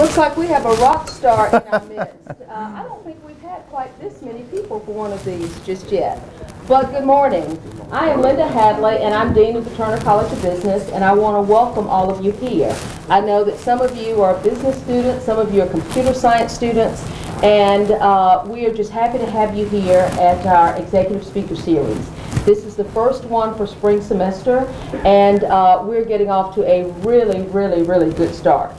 Looks like we have a rock star in our midst. I don't think we've had quite this many people for one of these just yet. But good morning. I am Linda Hadley, and I'm Dean of the Turner College of Business, and I want to welcome all of you here. I know that some of you are business students, some of you are computer science students, and we are just happy to have you here at our Executive Speaker Series. This is the first one for spring semester, and we're getting off to a really good start.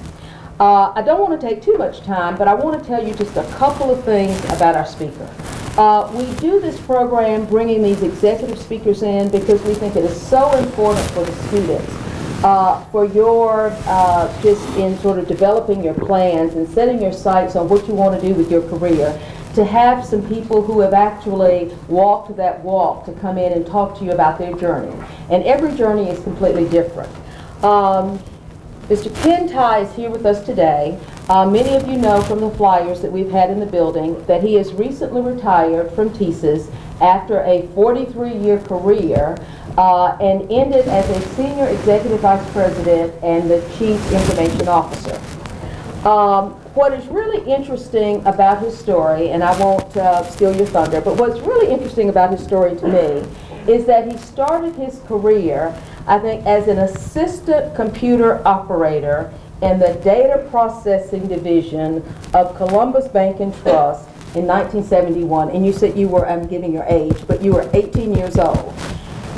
I don't want to take too much time, but I want to tell you just a couple of things about our speaker. We do this program bringing these executive speakers in because we think it is so important for the students, for your, just in sort of developing your plans and setting your sights on what you want to do with your career, to have some people who have actually walked that walk to come in and talk to you about their journey. And every journey is completely different. Mr. Ken Ty is here with us today. Many of you know from the flyers that we've had in the building that he has recently retired from TSYS after a 43-year career and ended as a Senior Executive Vice President and the Chief Information Officer. What is really interesting about his story, and I won't steal your thunder, but what's really interesting about his story to me is that he started his career, I think, as an assistant computer operator in the data processing division of Columbus Bank and Trust in 1971. And you said you were, I'm giving your age, but you were 18 years old.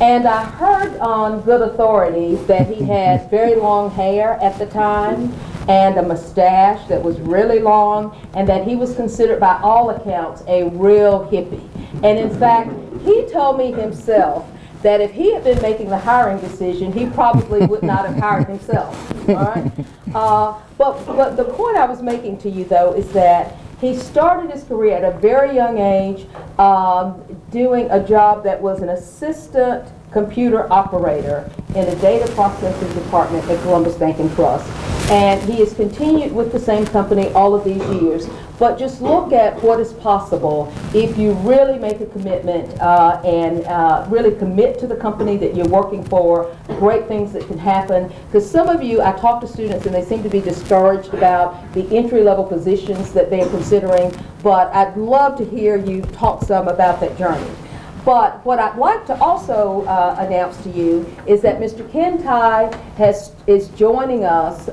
And I heard on good authority that he had very long hair at the time and a mustache that was really long, and that he was considered by all accounts a real hippie. And in fact, he told me himself that if he had been making the hiring decision, he probably would not have hired himself. All right? But the point I was making to you, though, is that he started his career at a very young age doing a job that was an assistant computer operator in a data processing department at Columbus Bank and Trust. And he has continued with the same company all of these years. But just look at what is possible if you really make a commitment and really commit to the company that you're working for. Great things that can happen. Because some of you, I talk to students and they seem to be discouraged about the entry-level positions that they're considering. But I'd love to hear you talk some about that journey. But what I'd like to also announce to you is that Mr. Ken Ty is joining us,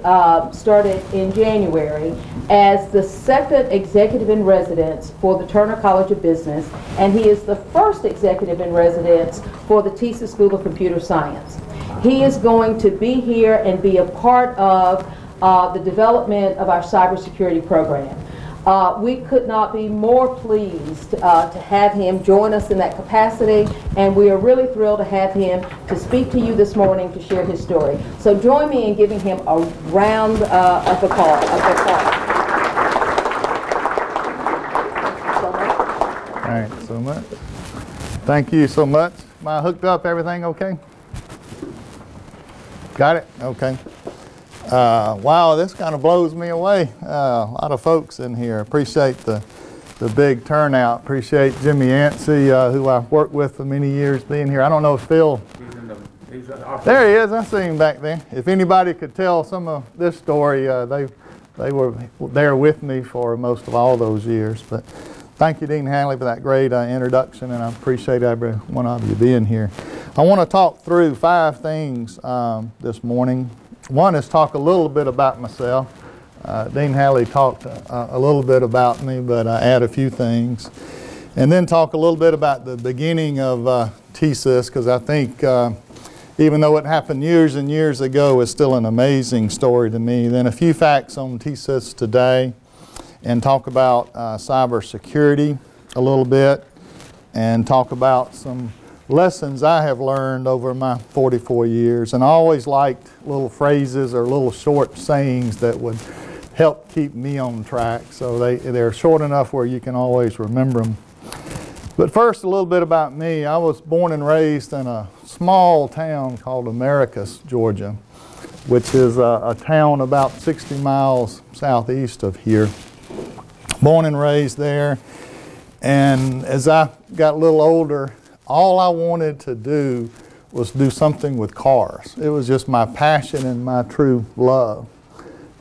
started in January, as the second executive in residence for the Turner College of Business, and he is the first executive in residence for the TSYS School of Computer Science. He is going to be here and be a part of the development of our cybersecurity program. We could not be more pleased to have him join us in that capacity, and we are really thrilled to have him to speak to you this morning to share his story. So join me in giving him a round of applause. All right, so much. Thank you so much. Am I hooked up? Everything okay? Got it? Okay. Wow, this kind of blows me away. A lot of folks in here. Appreciate the big turnout. Appreciate Jimmy Yancey, who I've worked with for many years, being here. I don't know if Phil... There he is. I see him back there. If anybody could tell some of this story, they were there with me for most of all those years. But thank you, Dean Hanley, for that great introduction, and I appreciate every one of you being here. I want to talk through 5 things this morning. One is talk a little bit about myself. Dean Halley talked a little bit about me, but I add a few things. And then talk a little bit about the beginning of TSYS, because I think even though it happened years and years ago, it's still an amazing story to me. Then a few facts on TSYS today, and talk about cybersecurity a little bit, and talk about some lessons I have learned over my 44 years. And I always liked little phrases or little short sayings that would help keep me on track. So they're short enough where you can always remember them. But first, a little bit about me. I was born and raised in a small town called Americus, Georgia, which is a town about 60 miles southeast of here. Born and raised there. And as I got a little older, all I wanted to do was do something with cars. It was just my passion and my true love.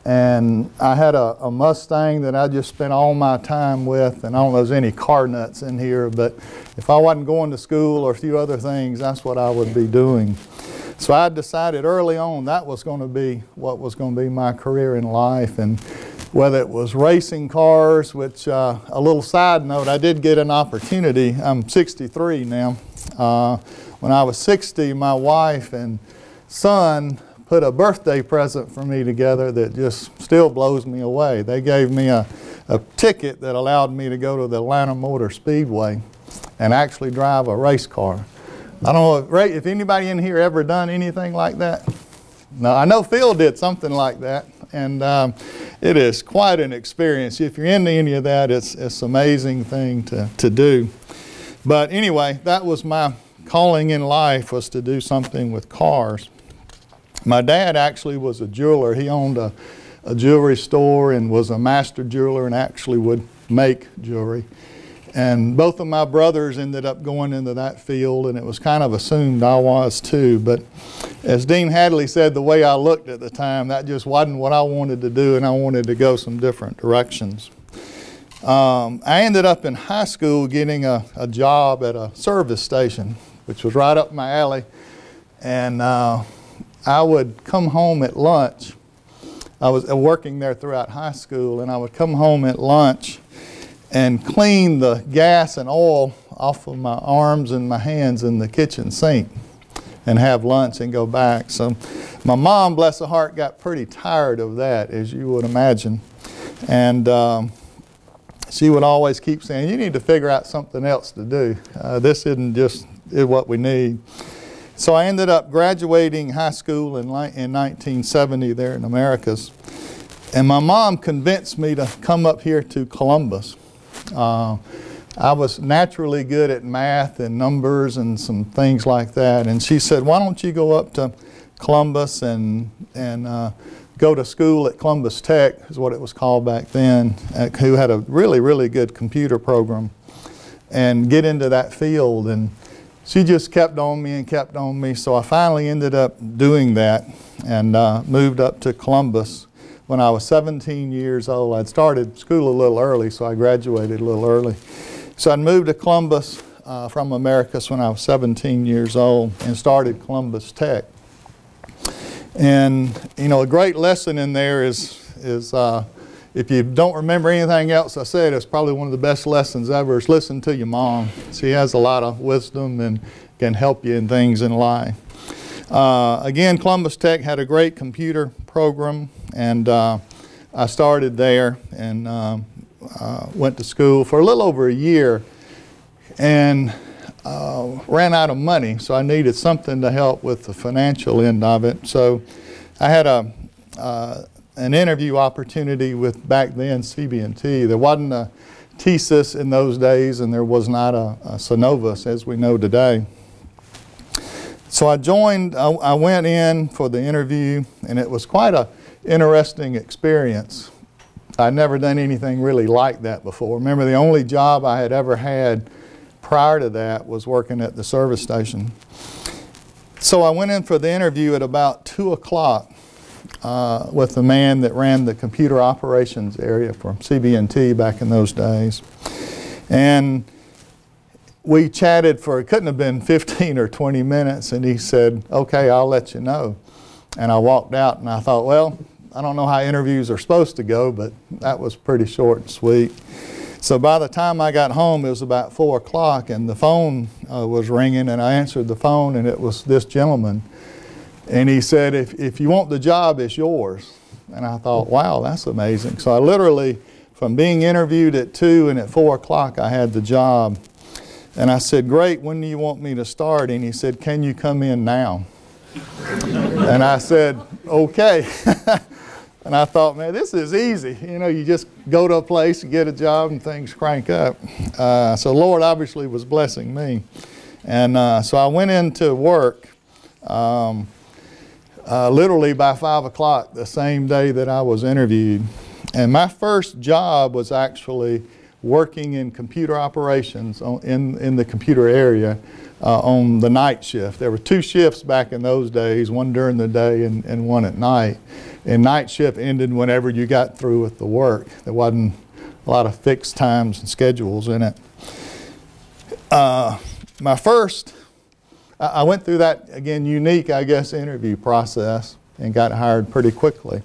And I had a Mustang that I just spent all my time with, and I don't know if there's any car nuts in here, but if I wasn't going to school or a few other things, that's what I would be doing. So I decided early on that was going to be what was going to be my career in life, and whether it was racing cars, which a little side note, I did get an opportunity. I'm 63 now. When I was 60, my wife and son put a birthday present for me together that just still blows me away. They gave me a ticket that allowed me to go to the Atlanta Motor Speedway and actually drive a race car. I don't know if anybody in here ever done anything like that. No, I know Phil did something like that, and it is quite an experience. If you're into any of that, it's an amazing thing to do. But anyway, that was my calling in life, was to do something with cars. My dad actually was a jeweler. He owned a jewelry store and was a master jeweler and actually would make jewelry. And both of my brothers ended up going into that field, and it was kind of assumed I was too. But as Dean Hadley said, the way I looked at the time, that just wasn't what I wanted to do, and I wanted to go some different directions. I ended up in high school getting a job at a service station, which was right up my alley. And I would come home at lunch. I was working there throughout high school, and I would come home at lunch and clean the gas and oil off of my arms and my hands in the kitchen sink and have lunch and go back. So my mom, bless her heart, got pretty tired of that, as you would imagine. And she would always keep saying, you need to figure out something else to do. This isn't just what we need. So I ended up graduating high school in 1970 there in Americas. And my mom convinced me to come up here to Columbus. I was naturally good at math and numbers and some things like that. And she said, why don't you go up to Columbus and go to school at Columbus Tech, is what it was called back then, who had a really, really good computer program, and get into that field. And she just kept on me and kept on me. So I finally ended up doing that and moved up to Columbus when I was 17 years old. I'd started school a little early, so I graduated a little early. So I moved to Columbus from Americas when I was 17 years old and started Columbus Tech. And you know, a great lesson in there is if you don't remember anything else I said, it's probably one of the best lessons ever, is listen to your mom. She has a lot of wisdom and can help you in things in life. Again, Columbus Tech had a great computer program, and I started there and went to school for a little over a year and ran out of money, so I needed something to help with the financial end of it. So I had an interview opportunity with, back then, CB&T. There wasn't a TSYS in those days, and there was not a Synovus as we know today. So I joined, I went in for the interview, and it was quite an interesting experience. I'd never done anything really like that before. Remember, the only job I had ever had prior to that was working at the service station. So I went in for the interview at about 2 o'clock with the man that ran the computer operations area for CB&T back in those days. And we chatted for, it couldn't have been 15 or 20 minutes, and he said, okay, I'll let you know. And I walked out, and I thought, well, I don't know how interviews are supposed to go, but that was pretty short and sweet. So by the time I got home, it was about 4 o'clock, and the phone was ringing, and I answered the phone, and it was this gentleman. And he said, if you want the job, it's yours. And I thought, wow, that's amazing. So I literally, from being interviewed at 2 and at 4 o'clock, I had the job. And I said, great, when do you want me to start? And he said, can you come in now? And I said, okay. And I thought, man, this is easy. You know, you just go to a place and get a job and things crank up. So Lord obviously was blessing me. And so I went into work literally by 5 o'clock the same day that I was interviewed. And my first job was actually working in computer operations in the computer area on the night shift. There were 2 shifts back in those days, one during the day and one at night. And night shift ended whenever you got through with the work. There wasn't a lot of fixed times and schedules in it. I went through that, again, unique, I guess, interview process and got hired pretty quickly.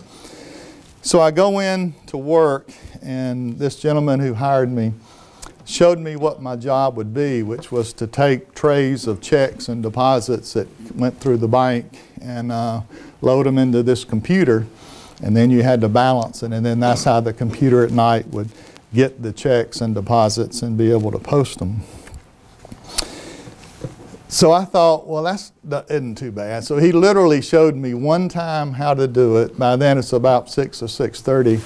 So I go in to work, and this gentleman who hired me showed me what my job would be, which was to take trays of checks and deposits that went through the bank and load them into this computer, and then you had to balance it, and then that's how the computer at night would get the checks and deposits and be able to post them. So I thought, well, that isn't too bad. So he literally showed me one time how to do it. By then it's about 6 or 6:30,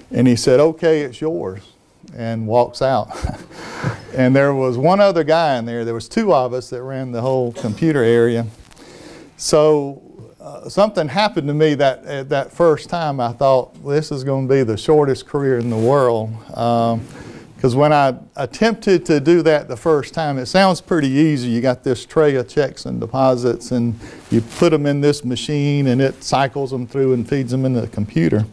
and he said, okay, it's yours, and walks out. And there was one other guy in there. There was 2 of us that ran the whole computer area. So something happened to me that first time. I thought, well, this is going to be the shortest career in the world. Because when I attempted to do that the first time, it sounds pretty easy. You got this tray of checks and deposits, and you put them in this machine, and it cycles them through and feeds them into the computer.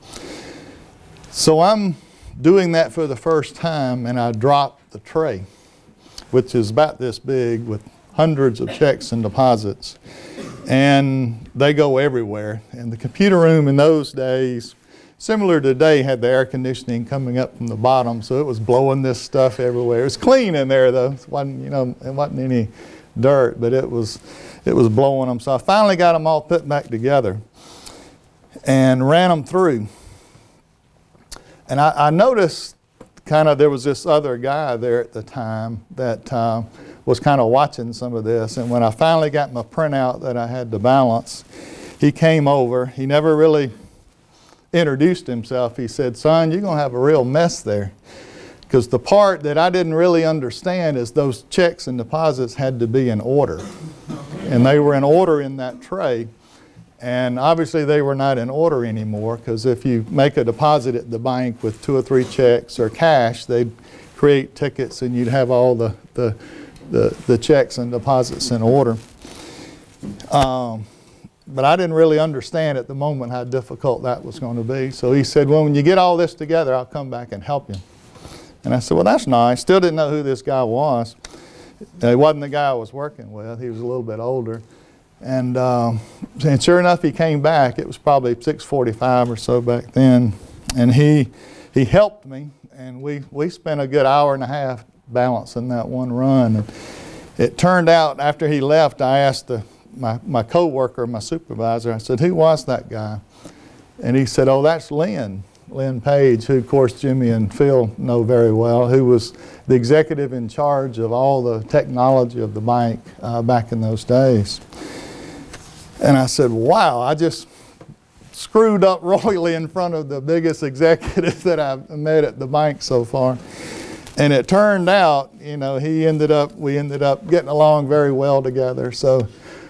So I'm doing that for the first time, and I dropped the tray, which is about this big with hundreds of checks and deposits. And they go everywhere. And the computer room in those days, similar to today, had the air conditioning coming up from the bottom, so it was blowing this stuff everywhere. It was clean in there though. It wasn't, it wasn't any dirt, but it was blowing them. So I finally got them all put back together and ran them through. And I noticed there was this other guy there at the time that was kind of watching some of this. And when I finally got my printout that I had to balance, he came over. He never really introduced himself. He said, son, you're going to have a real mess there. Because the part that I didn't really understand is those checks and deposits had to be in order. And they were in order in that tray. And obviously they were not in order anymore, because if you make a deposit at the bank with 2 or 3 checks or cash, they'd create tickets and you'd have all the checks and deposits in order. But I didn't really understand at the moment how difficult that was going to be. So he said, well, when you get all this together, I'll come back and help you. And I said, well, that's nice. Still didn't know who this guy was. He wasn't the guy I was working with. He was a little bit older. And sure enough, he came back. It was probably 6:45 or so back then. And he helped me. And we spent a good hour and a half balancing that one run. And it turned out after he left, I asked my co-worker, my supervisor, I said, who was that guy? And he said, oh, that's Lynn Page, who of course Jimmy and Phil know very well, who was the executive in charge of all the technology of the bank back in those days. And I said, wow, I just screwed up royally in front of the biggest executive that I've met at the bank so far. And it turned out, we ended up getting along very well together. So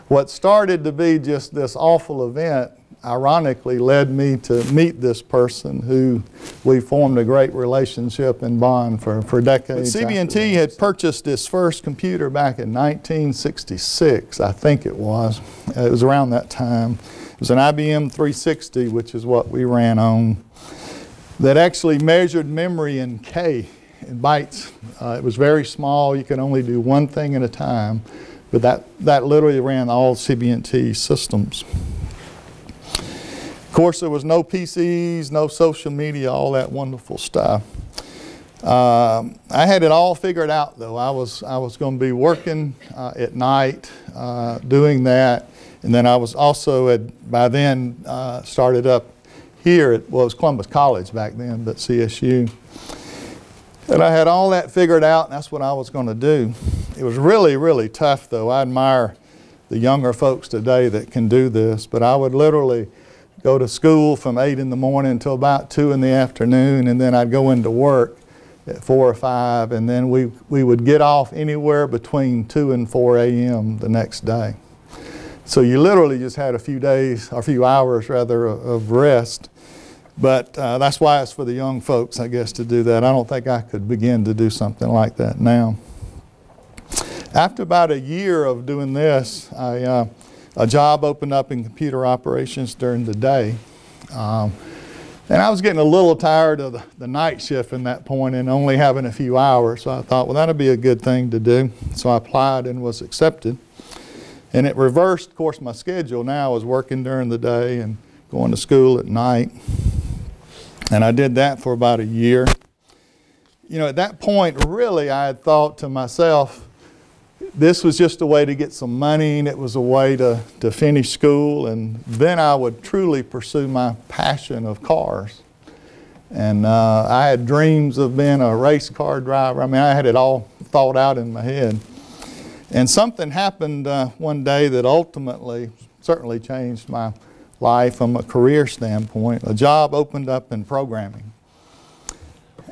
what started to be just this awful event, ironically, led me to meet this person who we formed a great relationship and bond for decades. But CB&T had purchased its first computer back in 1966, I think it was. It was around that time. It was an IBM 360, which is what we ran on, that actually measured memory in K, in bytes. It was very small. You could only do one thing at a time. But that literally ran all CB&T systems. Of course, there was no PCs, no social media, all that wonderful stuff. I had it all figured out, though. I was going to be working at night, doing that, and then I was also by then started up here at, well, it was Columbus College back then, but CSU. And I had all that figured out, and that's what I was going to do. It was really, really tough, though. I admire the younger folks today that can do this, but I would literally go to school from 8 in the morning until about 2 in the afternoon, and then I'd go into work at 4 or 5, and then we would get off anywhere between 2 and 4 a.m. the next day. So you literally just had a few hours rather, of rest. But that's why it's for the young folks, I guess, to do that. I don't think I could begin to do something like that now. After about a year of doing this, a job opened up in computer operations during the day. And I was getting a little tired of the night shift in that point and only having a few hours. So I thought, well, that'd be a good thing to do. So I applied and was accepted. And it reversed, of course, my schedule. Now I was working during the day and going to school at night. And I did that for about a year. You know, at that point, really, I had thought to myself, this was just a way to get some money, and it was a way to finish school, and then I would truly pursue my passion of cars. And I had dreams of being a race car driver. I mean, I had it all thought out in my head. And something happened one day that ultimately certainly changed my life from a career standpoint. A job opened up in programming.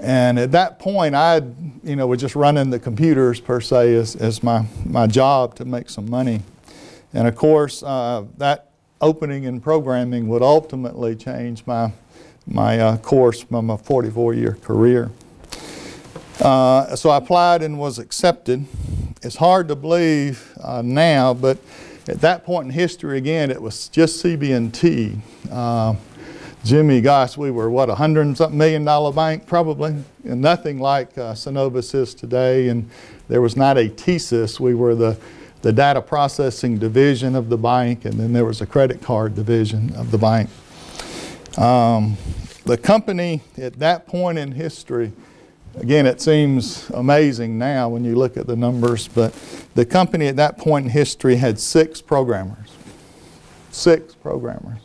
And at that point, I was just running the computers per se as my job to make some money. And of course, that opening in programming would ultimately change my course from a 44-year career. So I applied and was accepted. It's hard to believe now, but at that point in history, again, it was just CB&T. Jimmy, gosh, we were, what, $100-something million bank, probably? And nothing like Synovus is today. And there was not a TSYS. We were the data processing division of the bank, and then there was a credit card division of the bank. The company at that point in history, again, it seems amazing now when you look at the numbers, but the company at that point in history had 6 programmers. 6 programmers.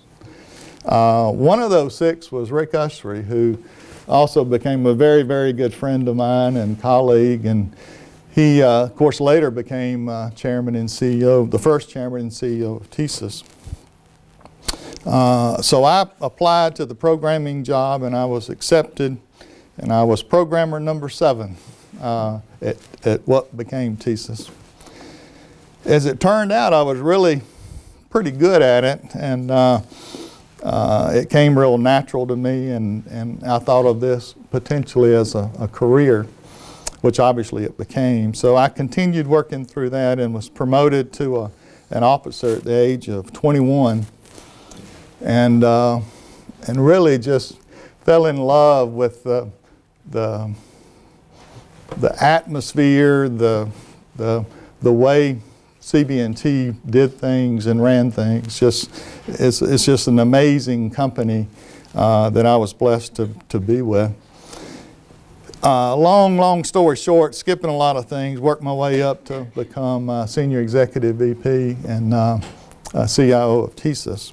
One of those 6 was Rick Usry, who also became a very, very good friend of mine and colleague. And he, of course, later became chairman and CEO, the first chairman and CEO of TSYS. So I applied to the programming job, and I was accepted. And I was programmer number 7 at what became TSYS. As it turned out, I was really pretty good at it, and it came real natural to me, and I thought of this potentially as a career, which obviously it became. So I continued working through that and was promoted to an officer at the age of 21, and really just fell in love with the atmosphere, the way CB&T did things and ran things. It's just an amazing company that I was blessed to be with. Long story short, skipping a lot of things, worked my way up to become Senior Executive VP and CIO of TSYS.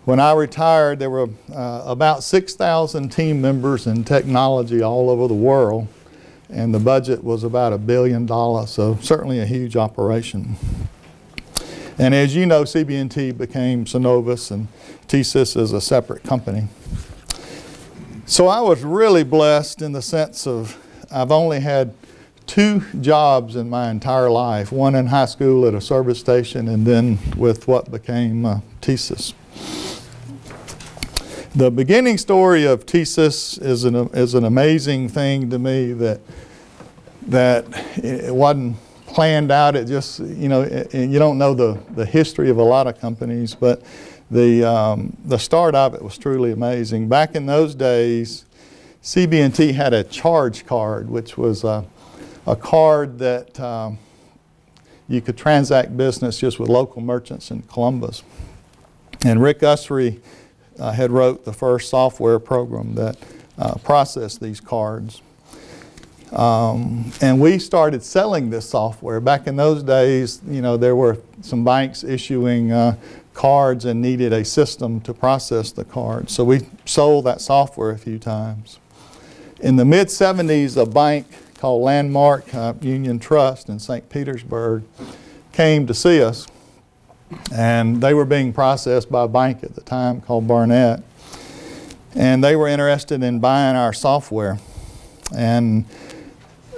When I retired, there were about 6,000 team members in technology all over the world, and the budget was about $1 billion, so certainly a huge operation. And as you know, CB&T became Synovus, and TSYS is a separate company. So I was really blessed in the sense of I've only had 2 jobs in my entire life, one in high school at a service station, and then with what became TSYS. The beginning story of TSYS is an amazing thing to me that it wasn't planned out. It just, you don't know the history of a lot of companies, but the start of it was truly amazing. Back in those days, CB&T had a charge card, which was a card that you could transact business just with local merchants in Columbus. And Rick Usry had wrote the first software program that processed these cards. And we started selling this software. Back in those days, there were some banks issuing cards and needed a system to process the cards. So we sold that software a few times. In the mid-70s, a bank called Landmark Union Trust in St. Petersburg came to see us. And they were being processed by a bank at the time called Barnett. And they were interested in buying our software. And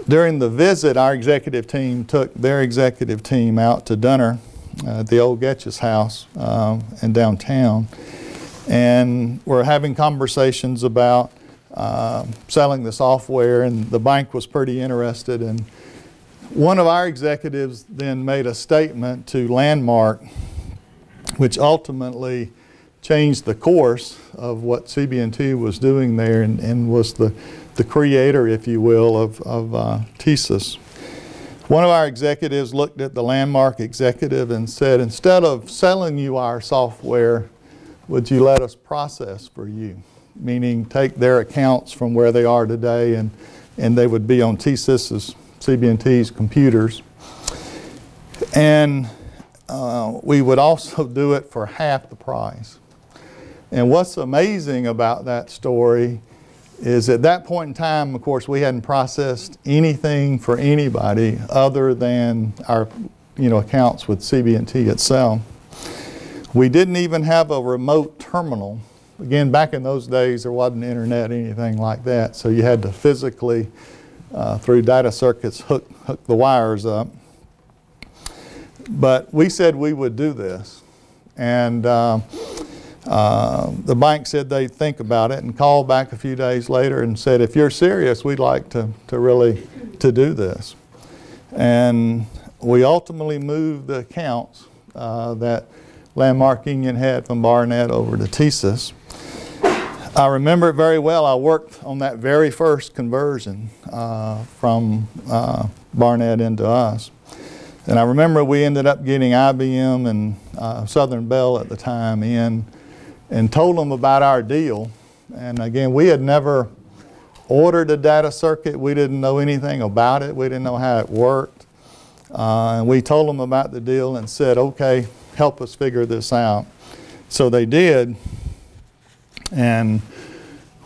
during the visit, our executive team took their executive team out to dinner at the old Getch's house in downtown. And we're having conversations about selling the software, and the bank was pretty interested. And one of our executives then made a statement to Landmark, which ultimately changed the course of what CB&T was doing there, and was the creator, if you will, of TSYS. One of our executives looked at the Landmark executive and said, instead of selling you our software, would you let us process for you? Meaning take their accounts from where they are today, and they would be on TSYS's, CB&T's computers. And we would also do it for half the price. And what's amazing about that story is at that point in time, of course, we hadn't processed anything for anybody other than our accounts with CB&T itself. We didn't even have a remote terminal. Again, back in those days, there wasn't internet or anything like that, so you had to physically, through data circuits, hook the wires up. But we said we would do this, and the bank said they'd think about it, and called back a few days later and said, if you're serious, we'd like to really do this. And we ultimately moved the accounts that Landmark Union had from Barnett over to TSYS. I remember it very well. I worked on that very first conversion from Barnett into us. And I remember we ended up getting IBM and Southern Bell at the time in, and told them about our deal. And again, we had never ordered a data circuit. We didn't know anything about it. We didn't know how it worked. And we told them about the deal and said, okay, help us figure this out. So they did. And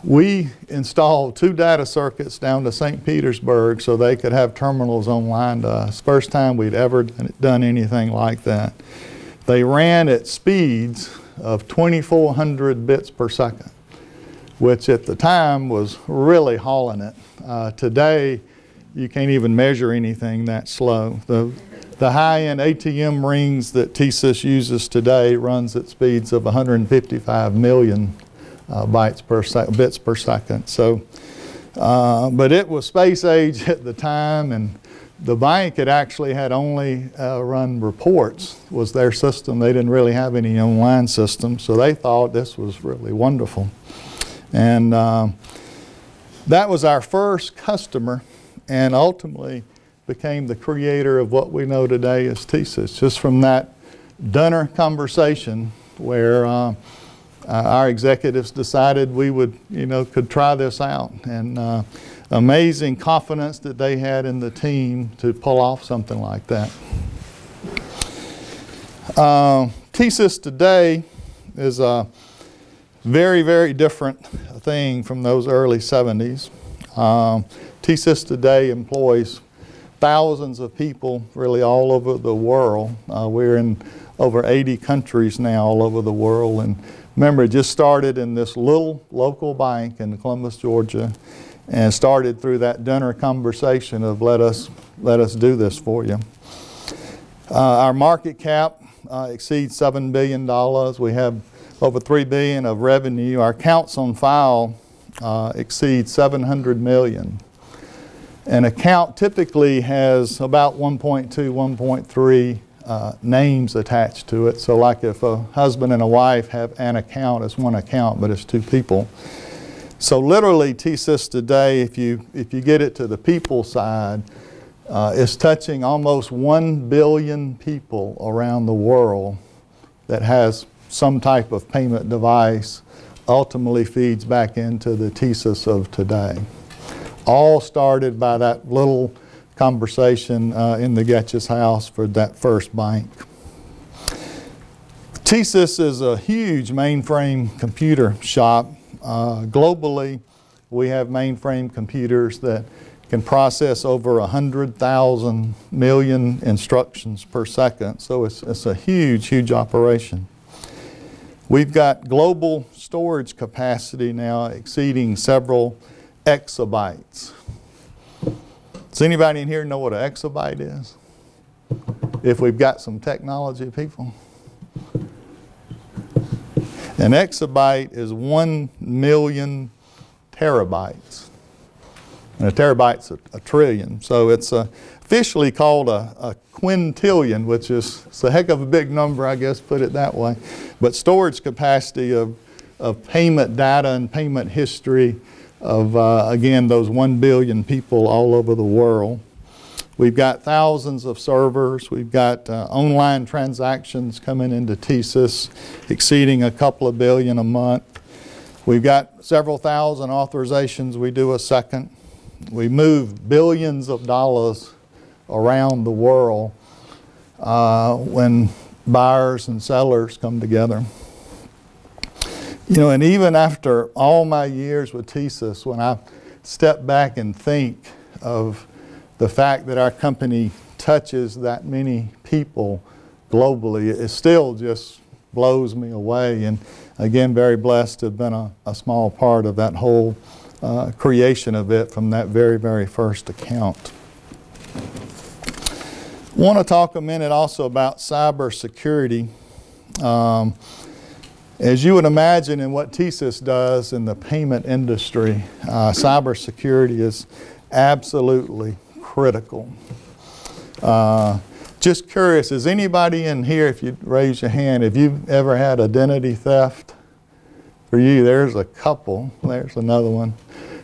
we installed 2 data circuits down to St. Petersburg so they could have terminals online to us. First time we'd ever done anything like that. They ran at speeds of 2,400 bits per second, which at the time was really hauling it. Today, you can't even measure anything that slow. The high-end ATM rings that TSYS uses today runs at speeds of 155 million bits per second. So, but it was space age at the time, and the bank had only run reports, was their system. They didn't really have any online system, so they thought this was really wonderful. And that was our first customer, and ultimately became the creator of what we know today as TSYS, just from that dinner conversation where our executives decided we would, could try this out. And amazing confidence that they had in the team to pull off something like that. TSYS today is a very, very different thing from those early 70s. TSYS today employs thousands of people really all over the world. We're in over 80 countries now all over the world. And remember, it just started in this little local bank in Columbus, Georgia, and started through that dinner conversation of let us do this for you. Our market cap exceeds $7 billion. We have over $3 billion of revenue. Our accounts on file exceed 700 million. An account typically has about 1.2, 1.3 names attached to it. So like if a husband and a wife have an account, it's one account, but it's 2 people. So literally TSYS today, if you get it to the people side, is touching almost 1 billion people around the world that has some type of payment device, ultimately feeds back into the TSYS of today. All started by that little conversation in the Getch's house for that first bank. TSYS is a huge mainframe computer shop. Globally, we have mainframe computers that can process over 100,000 million instructions per second. So it's a huge, huge operation. We've got global storage capacity now exceeding several exabytes. Does anybody in here know what an exabyte is? If we've got some technology people. An exabyte is 1 million terabytes. And a terabyte's a trillion. So it's if officially called a quintillion, which is it's a heck of a big number, I guess, put it that way. But storage capacity of payment data and payment history of, again, those 1 billion people all over the world. We've got thousands of servers. We've got online transactions coming into TSYS exceeding a couple of billion a month. We've got several thousand authorizations we do a second. We move billions of dollars around the world when buyers and sellers come together. You know, and even after all my years with TSYS, when I step back and think of the fact that our company touches that many people globally, it still just blows me away. And again, very blessed to have been a small part of that whole creation of it from that very, very first account. I want to talk a minute also about cybersecurity. As you would imagine in what TSYS does in the payment industry, cybersecurity is absolutely critical. Just curious, is anybody in here, if you'd raise your hand, have you ever had identity theft? For you, there's a couple. There's another one.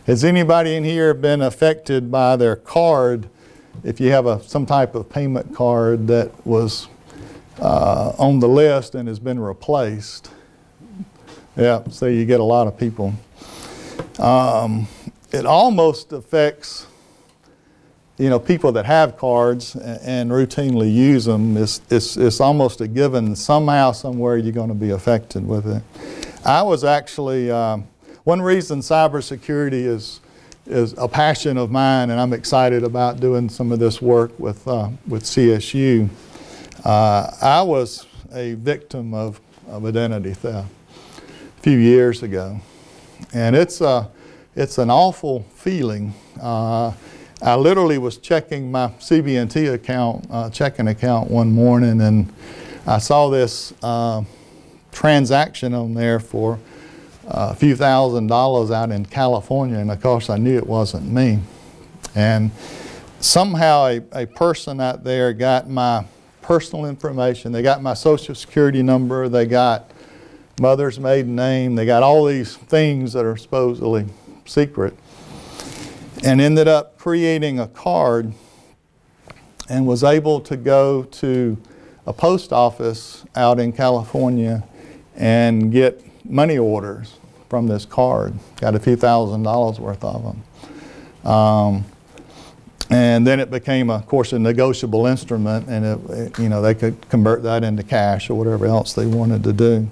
Has anybody in here been affected by their card, if you have some type of payment card that was on the list and has been replaced? Yeah, so you get a lot of people. It almost affects, you know, people that have cards and routinely use them. It's almost a given somehow, somewhere you're going to be affected with it. I was actually, one reason cybersecurity is a passion of mine, and I'm excited about doing some of this work with CSU. I was a victim of identity theft a few years ago, and it's an awful feeling. I literally was checking my CB&T account, checking account one morning, and I saw this transaction on there for a few $1,000s out in California, and of course I knew it wasn't me. And somehow a person out there got my personal information. They got my social security number, they got mother's maiden name, they got all these things that are supposedly secret, and ended up creating a card and was able to go to a post office out in California and get money orders from this card. Got a few $1,000s worth of them. And then it became, of course, a negotiable instrument, and you know, they could convert that into cash or whatever else they wanted to do.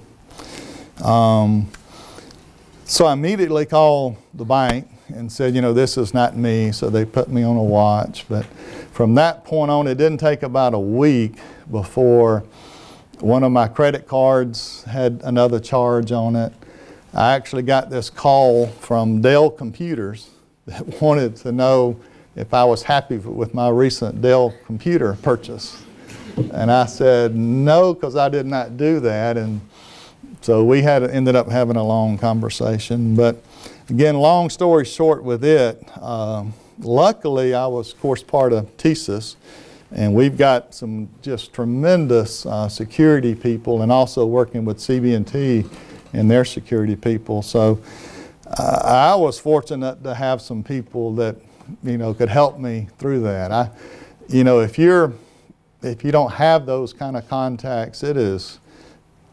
So I immediately called the bank and said, you know, this is not me, so they put me on a watch. But from that point on, it didn't take about a week before one of my credit cards had another charge on it. I actually got this call from Dell Computers that wanted to know if I was happy with my recent Dell computer purchase. And I said no, because I did not do that. And so we ended up having a long conversation. But again, long story short with it, luckily I was, of course, part of TSYS, and we've got some just tremendous security people, and also working with CB&T and their security people. So I was fortunate to have some people that, you know, could help me through that. You know, if you don't have those kind of contacts,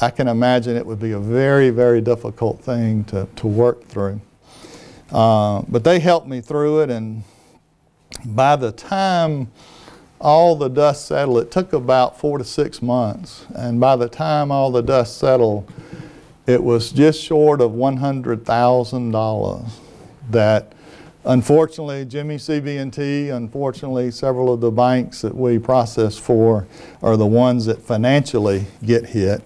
I can imagine it would be a very, very difficult thing to work through. But they helped me through it, and by the time all the dust settled, it took about 4 to 6 months, and by the time all the dust settled, it was just short of $100,000 that, unfortunately, Jimmy CB&T, unfortunately, several of the banks that we process for are the ones that financially get hit.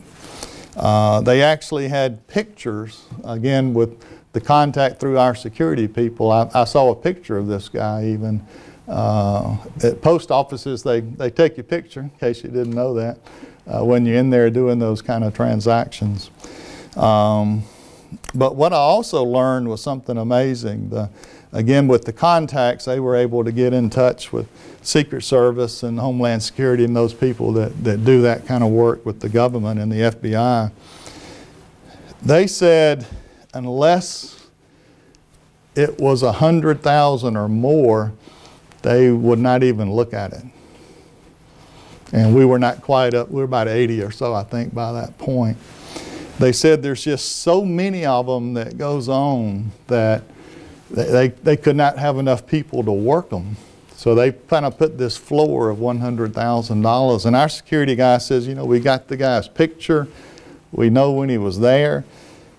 They actually had pictures, again, with the contact through our security people. I saw a picture of this guy even. At post offices, they take your picture, in case you didn't know that, when you're in there doing those kind of transactions. But what I also learned was something amazing. Again, with the contacts, they were able to get in touch with Secret Service and Homeland Security and those people that do that kind of work with the government and the FBI. They said unless it was 100,000 or more, they would not even look at it. And we were not quite up, we were about 80 or so, I think, by that point. They said there's just so many of them that goes on that they could not have enough people to work them. So they kind of put this floor of $100,000. And our security guy says, you know, we got the guy's picture. We know when he was there.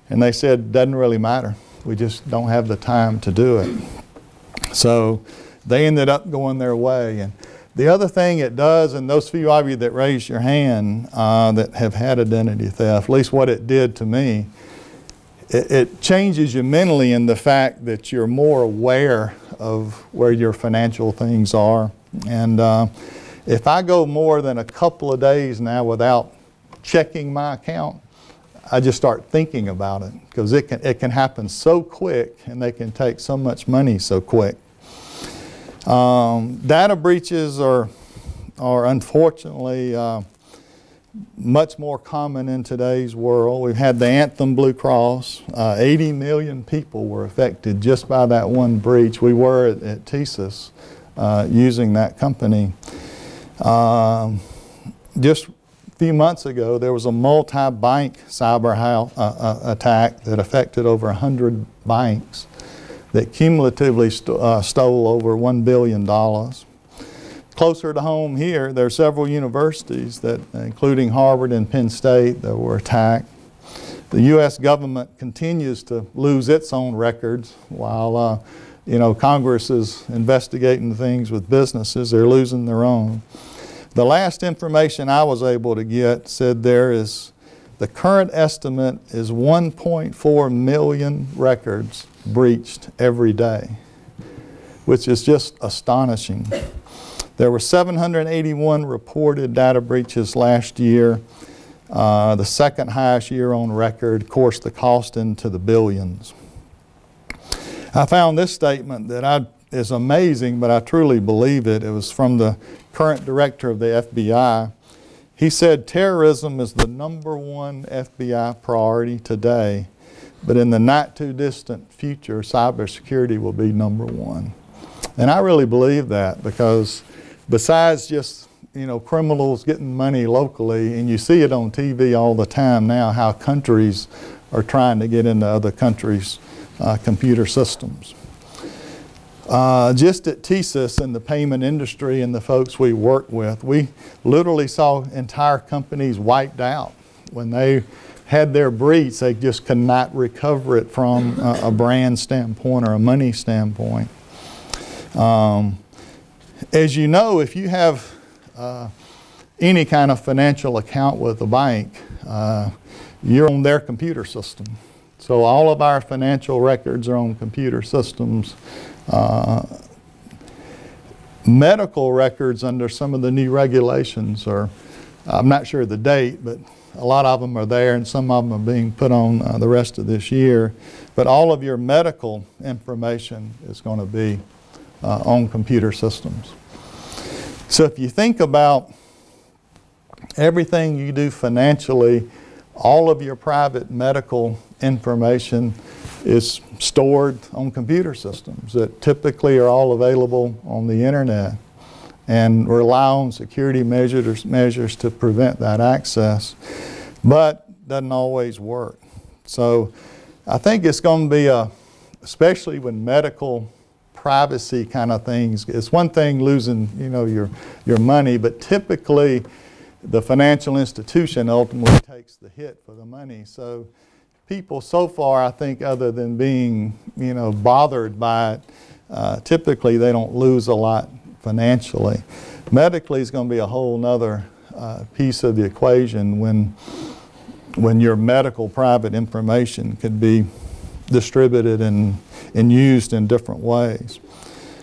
And they said, doesn't really matter. We just don't have the time to do it. So they ended up going their way. And the other thing it does, and those few of you that raised your hand that have had identity theft, at least what it did to me, it changes you mentally in the fact that you're more aware of where your financial things are. And if I go more than a couple of days now without checking my account, I just start thinking about it, because it can happen so quick and they can take so much money so quick. Data breaches are unfortunately much more common in today's world. We've had the Anthem Blue Cross. 80 million people were affected just by that one breach. We were at TSYS using that company. Just a few months ago, there was a multi-bank cyber attack that affected over 100 banks that cumulatively stole over $1 billion. Closer to home here, there are several universities that, including Harvard and Penn State, that were attacked. The U.S. government continues to lose its own records while you know, Congress is investigating things with businesses. They're losing their own. The last information I was able to get said the current estimate is 1.4 million records breached every day, which is just astonishing. There were 781 reported data breaches last year, the second highest year on record. Of course, the cost into the billions. I found this statement that is amazing, but I truly believe it. It was from the current director of the FBI. He said, terrorism is the #1 FBI priority today, but in the not too distant future, cybersecurity will be #1. And I really believe that, because besides just, you know, criminals getting money locally, and you see it on TV all the time now, how countries are trying to get into other countries' computer systems. Just at TSYS and the payment industry and the folks we work with, we literally saw entire companies wiped out. When they had their breach, they just could not recover it from a brand standpoint or a money standpoint. As you know, if you have any kind of financial account with a bank, you're on their computer system. So all of our financial records are on computer systems. Medical records under some of the new regulations are, I'm not sure the date, but a lot of them are there, and some of them are being put on the rest of this year. But all of your medical information is going to be on computer systems. So if you think about everything you do financially, all of your private medical information is stored on computer systems that typically are all available on the internet, and rely on security measures to prevent that access, but doesn't always work. So I think it's going to be especially with medical privacy kind of things, it's one thing losing, you know, your money, but typically the financial institution ultimately takes the hit for the money. So people so far, I think, other than being, you know, bothered by it, typically they don't lose a lot financially. Medically is going to be a whole nother piece of the equation when your medical private information could be distributed and used in different ways.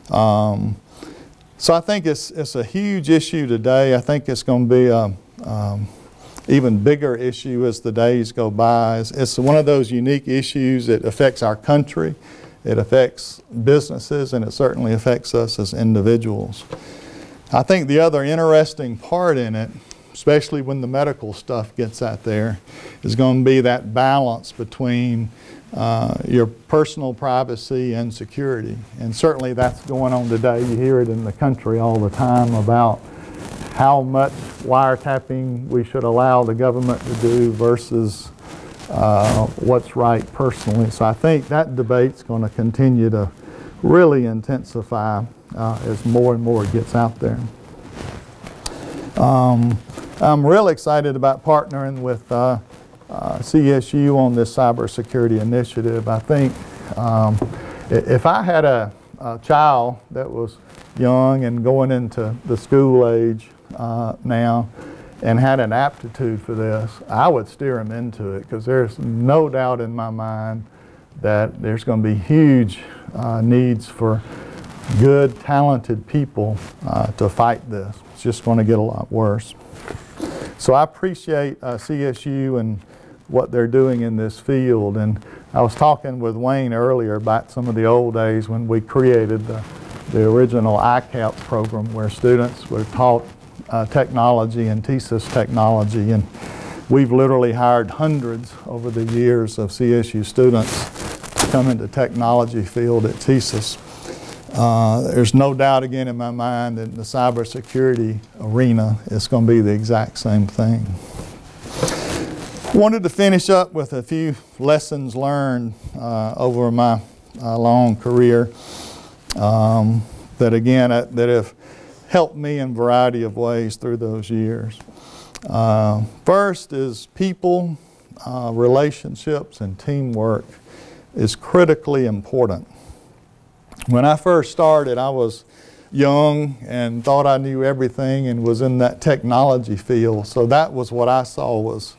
So I think it's a huge issue today. I think it's going to be even bigger issue as the days go by. It's one of those unique issues that affects our country, it affects businesses, and it certainly affects us as individuals. I think the other interesting part in it, especially when the medical stuff gets out there, is going to be that balance between your personal privacy and security. And certainly that's going on today. You hear it in the country all the time about how much wiretapping we should allow the government to do versus what's right personally. So I think that debate's going to continue to really intensify as more and more gets out there. I'm really excited about partnering with CSU on this cybersecurity initiative. I think if I had a child that was young and going into the school age now and had an aptitude for this, I would steer them into it, because there's no doubt in my mind that there's going to be huge needs for good, talented people to fight this. It's just going to get a lot worse. So I appreciate CSU and what they're doing in this field. And I was talking with Wayne earlier about some of the old days when we created the original ICAP program, where students were taught technology and TSYS technology. And we've literally hired hundreds over the years of CSU students to come into technology field at TSYS. There's no doubt again in my mind that in the cybersecurity arena, it's going to be the exact same thing. Wanted to finish up with a few lessons learned over my long career that again that have helped me in a variety of ways through those years. First is people, relationships, and teamwork is critically important. When I first started, I was young and thought I knew everything and was in that technology field. So that was what I saw was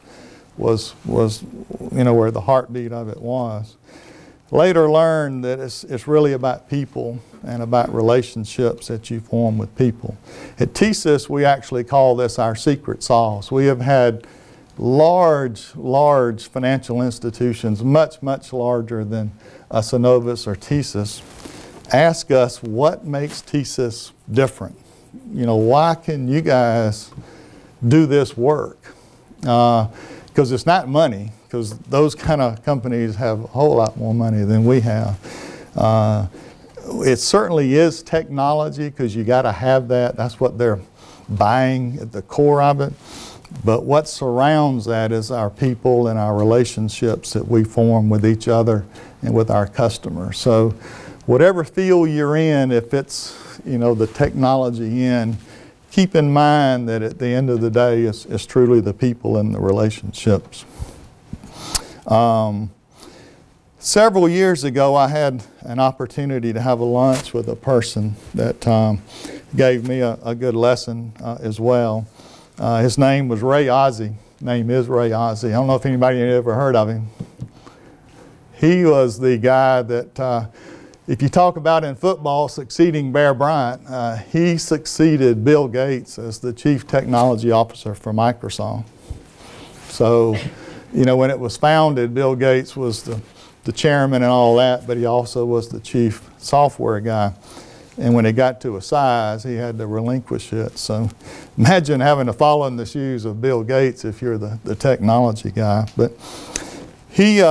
you know, where the heartbeat of it was. Later learned that it's really about people and about relationships that you form with people. At TSYS, we actually call this our secret sauce. We have had large financial institutions, much larger than a Synovus or TSYS, ask us what makes TSYS different. You know, why can you guys do this work? Because it's not money, because those kind of companies have a whole lot more money than we have. It certainly is technology, because you got to have that. That's what they're buying at the core of it. But what surrounds that is our people and our relationships that we form with each other and with our customers. So whatever field you're in, if it's, you know, the technology end, keep in mind that at the end of the day, it's truly the people and the relationships. Several years ago, I had an opportunity to have a lunch with a person that gave me a good lesson as well. His name was Ray Ozzie. Name is Ray Ozzie. I don't know if anybody had ever heard of him. He was the guy that, if you talk about in football succeeding Bear Bryant, he succeeded Bill Gates as the Chief Technology Officer for Microsoft. So, you know, when it was founded, Bill Gates was the chairman and all that, but he also was the chief software guy. And when it got to a size, he had to relinquish it. So imagine having to follow in the shoes of Bill Gates if you're the technology guy. But he,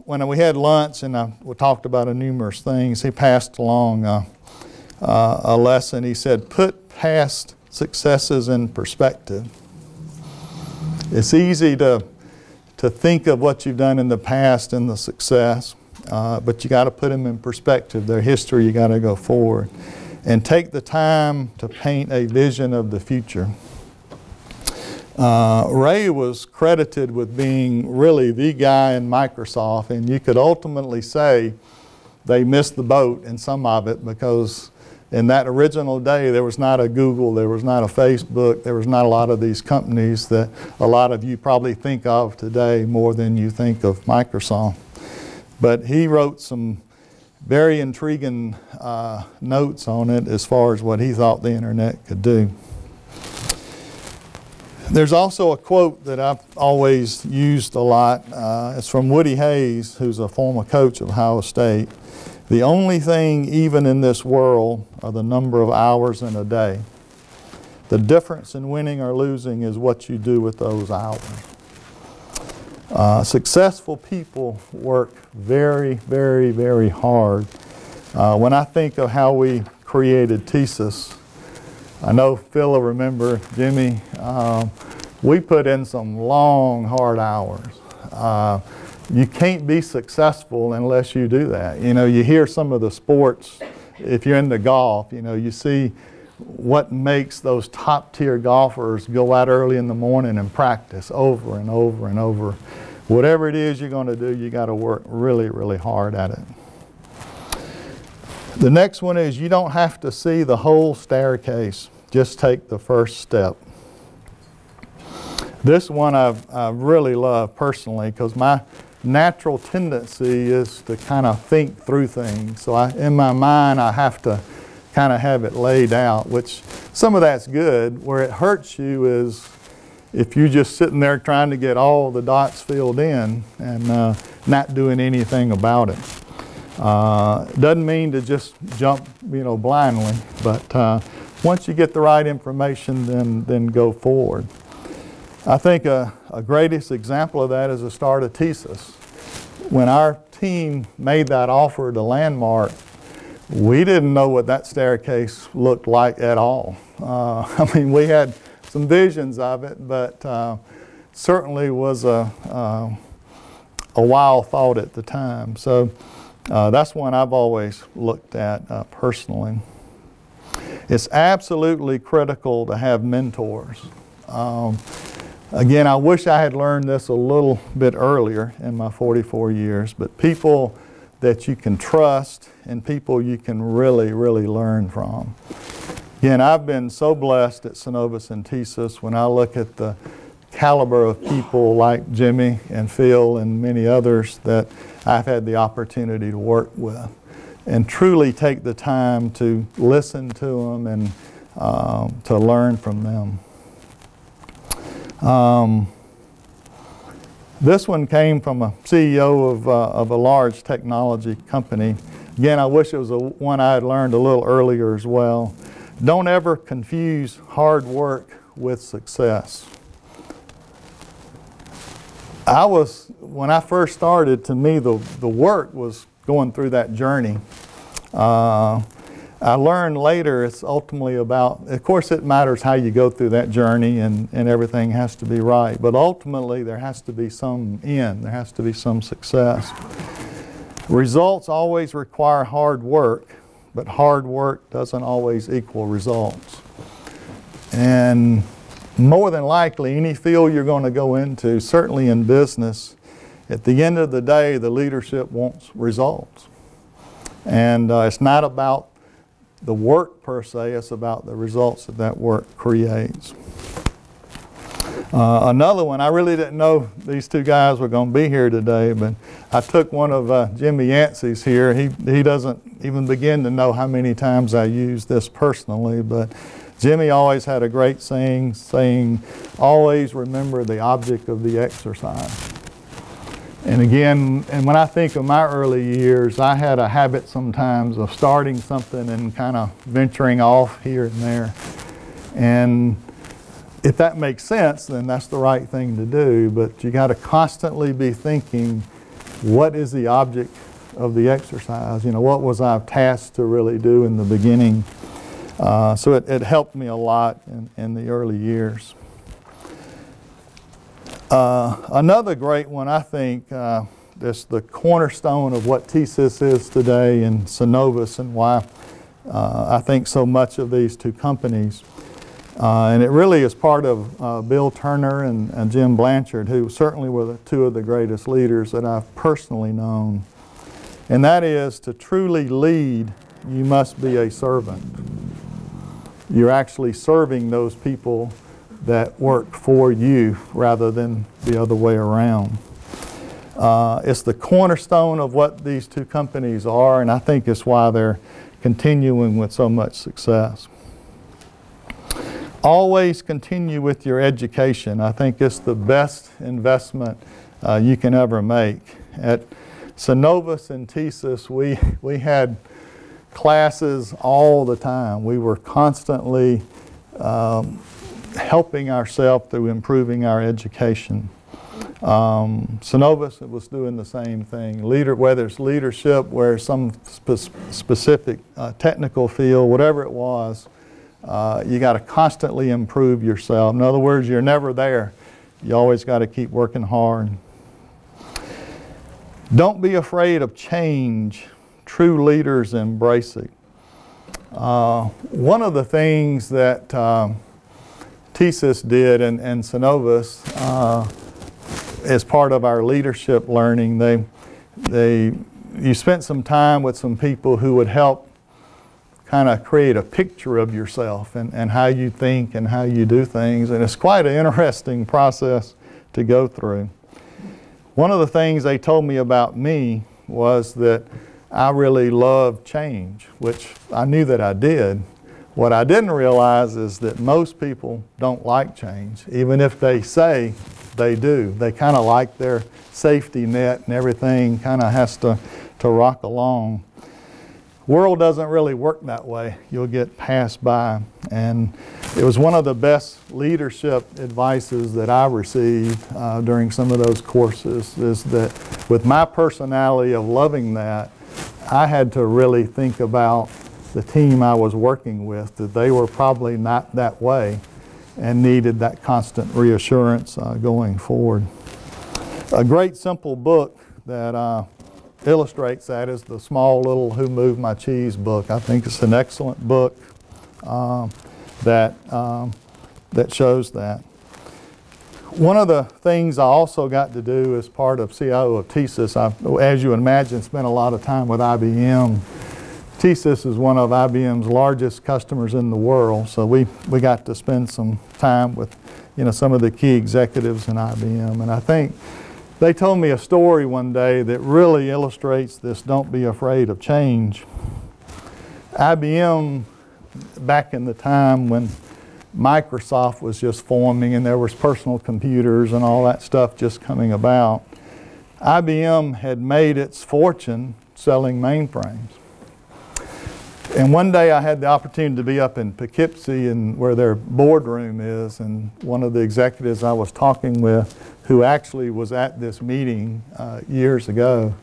when we had lunch and we talked about numerous things, he passed along a lesson. He said, put past successes in perspective. It's easy to think of what you've done in the past and the success, but you got to put them in perspective. Their history, you got to go forward. And take the time to paint a vision of the future. Ray was credited with being really the guy in Microsoft, and you could ultimately say they missed the boat in some of it, because in that original day there was not a Google, there was not a Facebook, there was not a lot of these companies that a lot of you probably think of today more than you think of Microsoft. But he wrote some very intriguing notes on it as far as what he thought the internet could do. There's also a quote that I've always used a lot. It's from Woody Hayes, who's a former coach of Ohio State. The only thing even in this world are the number of hours in a day. The difference in winning or losing is what you do with those hours. Successful people work very, very, very hard. When I think of how we created TSYS, I know Phil will remember, Jimmy, we put in some long, hard hours. You can't be successful unless you do that. You know, you hear some of the sports, if you're into golf, you know, you see what makes those top tier golfers go out early in the morning and practice over and over and over. Whatever it is you're going to do, you got to work really, really hard at it. The next one is you don't have to see the whole staircase, just take the first step. This one I really love personally because my natural tendency is to kind of think through things. So in my mind I have to kind of have it laid out, which some of that's good. Where it hurts you is if you're just sitting there trying to get all the dots filled in and not doing anything about it. Doesn't mean to just jump, you know, blindly, but once you get the right information, then go forward. I think a greatest example of that is the start of TSYS. When our team made that offer to Landmark, we didn't know what that staircase looked like at all. I mean, we had some visions of it, but certainly was a wild thought at the time. So that's one I've always looked at personally. It's absolutely critical to have mentors. Again, I wish I had learned this a little bit earlier in my 44 years, but people that you can trust and people you can really, really learn from. Again, I've been so blessed at Synovus and TSYS when I look at the caliber of people like Jimmy and Phil and many others that I've had the opportunity to work with and truly take the time to listen to them and to learn from them. This one came from a CEO of a large technology company. Again, I wish it was one I had learned a little earlier as well. Don't ever confuse hard work with success. When I first started, to me, the work was going through that journey. I learned later it's ultimately about, of course it matters how you go through that journey and everything has to be right, but ultimately there has to be some end, there has to be some success. Results always require hard work, but hard work doesn't always equal results. And more than likely, any field you're going to go into, certainly in business, at the end of the day, the leadership wants results. And it's not about the work per se, it's about the results that work creates. Another one, I really didn't know these two guys were going to be here today, but I took one of Jimmy Yancey's here. He doesn't even begin to know how many times I use this personally, but Jimmy always had a great saying, always remember the object of the exercise. And again, and when I think of my early years, I had a habit sometimes of starting something and kind of venturing off here and there. And if that makes sense, then that's the right thing to do. But you got to constantly be thinking, what is the object of the exercise? You know, what was I tasked to really do in the beginning? So it helped me a lot in the early years. Another great one, I think, that's the cornerstone of what TSYS is today and Synovus and why I think so much of these two companies. And it really is part of Bill Turner and Jim Blanchard, who certainly were two of the greatest leaders that I've personally known. And that is, to truly lead, you must be a servant. You're actually serving those people that work for you rather than the other way around. It's the cornerstone of what these two companies are, and I think it's why they're continuing with so much success. Always continue with your education. I think it's the best investment you can ever make. At Synovus and TSYS, we had classes all the time. We were constantly helping ourselves through improving our education. Synovus was doing the same thing. Whether it's leadership, where some specific technical field, whatever it was, you got to constantly improve yourself. In other words, you're never there. You always got to keep working hard. Don't be afraid of change. True leaders embrace it. One of the things that TSYS did and Synovus, as part of our leadership learning, you spent some time with some people who would help kind of create a picture of yourself and how you think and how you do things. And it's quite an interesting process to go through. One of the things they told me about me was that I really love change, which I knew that I did. What I didn't realize is that most people don't like change, even if they say they do. They kind of like their safety net and everything kind of has to rock along. World doesn't really work that way. You'll get passed by. And it was one of the best leadership advices that I received during some of those courses, is that with my personality of loving that, I had to really think about the team I was working with, that they were probably not that way and needed that constant reassurance going forward. A great simple book that illustrates that is the Small Little Who Moved My Cheese book. I think it's an excellent book that shows that. One of the things I also got to do as part of CIO of TSYS, as you imagine, spent a lot of time with IBM. TSYS is one of IBM's largest customers in the world, so we got to spend some time with some of the key executives in IBM. And I think they told me a story one day that really illustrates this don't be afraid of change. IBM, back in the time when Microsoft was just forming and there was personal computers and all that stuff just coming about, IBM had made its fortune selling mainframes. And one day I had the opportunity to be up in Poughkeepsie and where their boardroom is, and one of the executives I was talking with, who actually was at this meeting years ago,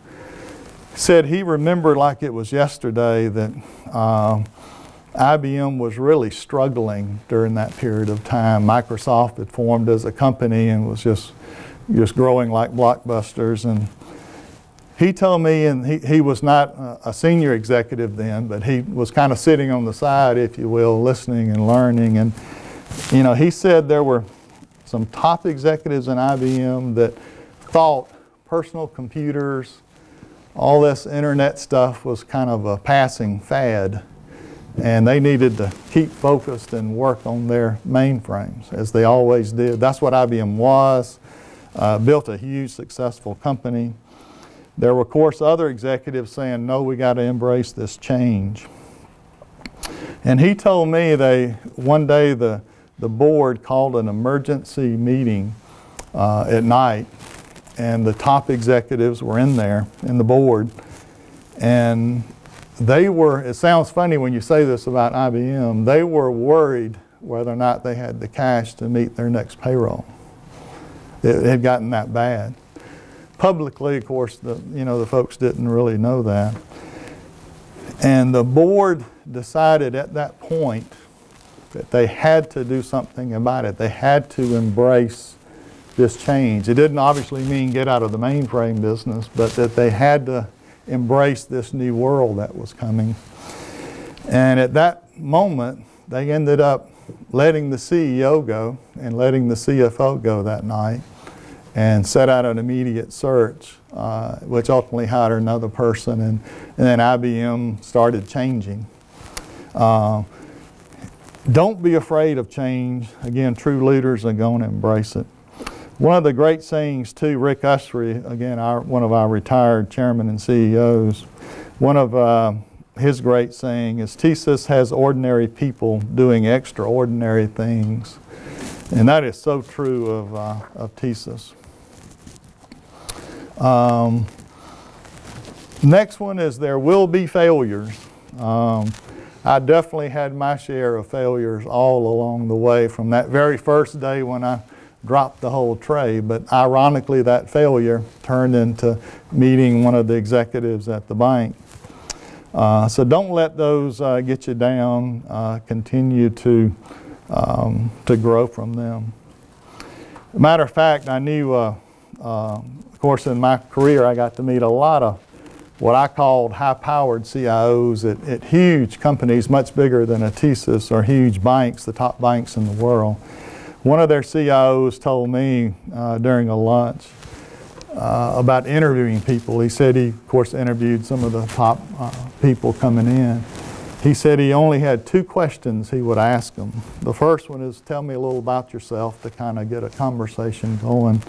said he remembered like it was yesterday that IBM was really struggling during that period of time. Microsoft had formed as a company and was just growing like blockbusters. And he told me, and he was not a senior executive then, but he was kind of sitting on the side, if you will, listening and learning. And he said there were some top executives in IBM that thought personal computers, all this internet stuff was kind of a passing fad. And they needed to keep focused and work on their mainframes, as they always did. That's what IBM was. Built a huge, successful company. There were, of course, other executives saying, no, we got to embrace this change. And he told me one day the board called an emergency meeting at night, and the top executives were in there, in the board, and they were, it sounds funny when you say this about IBM, they were worried whether or not they had the cash to meet their next payroll. It had gotten that bad. Publicly, of course, the folks didn't really know that. And the board decided at that point that they had to do something about it. They had to embrace this change. It didn't obviously mean get out of the mainframe business, but that they had to embrace this new world that was coming. And at that moment, they ended up letting the CEO go and letting the CFO go that night, and set out an immediate search, which ultimately hired another person, and then IBM started changing. Don't be afraid of change. Again, true leaders are going to embrace it. One of the great sayings too, Rick Usry, again, one of our retired chairmen and CEOs, one of his great saying is, TSYS has ordinary people doing extraordinary things. And that is so true of TSYS. Next one is there will be failures. I definitely had my share of failures all along the way from that very first day when I dropped the whole tray, but ironically that failure turned into meeting one of the executives at the bank. So don't let those get you down. Continue to grow from them. Matter of fact, I knew, of course, in my career I got to meet a lot of what I called high-powered CIOs at huge companies, much bigger than a TSYS, or huge banks, the top banks in the world. One of their CIOs told me during a lunch about interviewing people. He said he, of course, interviewed some of the top people coming in. He said he only had 2 questions he would ask them. The first one is, tell me a little about yourself, to kind of get a conversation going.